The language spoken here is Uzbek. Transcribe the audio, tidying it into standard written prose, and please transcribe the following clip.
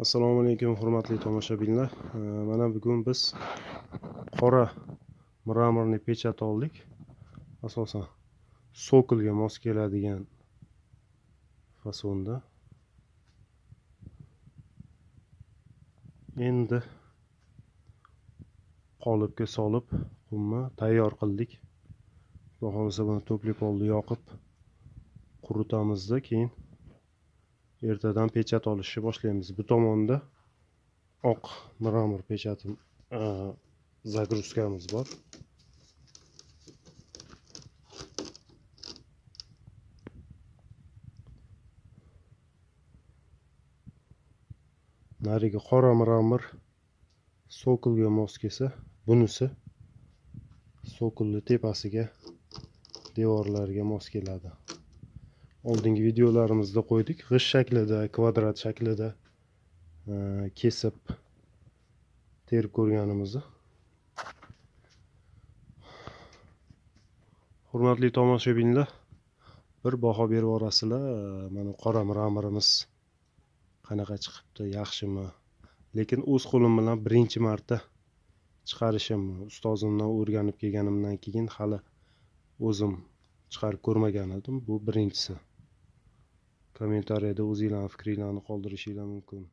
Assalomu alaykum hurmatli tomoshabinlar. Mana bugun biz qora mramorni pechat oldik. Asosan sokolga mos keladigan fasonda. Endi qolipga solib qumma tayyor qildik. Xudo xolisa buni to'pli polda yoqib quritamizda, keyin ertadan pechat olishni boshlaymiz. Bu tomonda oq mramor pechati zagruzkamiz bor. Narigi qora mramor sokolga mos kelsa, bunisi sokolni tepasiga, devorlarga mos keladi. Oldingi videolarimizda qo'ydik. G'isht shaklida, kvadrat shaklida kesib terib ko'rganimizni. Hurmatli tomoshabinlar, bir baho berib orasizlar. Mana qora mramorimiz qanaqa chiqibdi, yaxshimi? Lekin o'z qo'lim bilan birinchi marta chiqarishim, ustozimdan o'rganib kelganimdan keyin hali o'zim chiqarib ko'rmagan edim. Bu birinchisi. Kommentariyada o'zingizlarning fikringizni qoldirishinglar mumkin.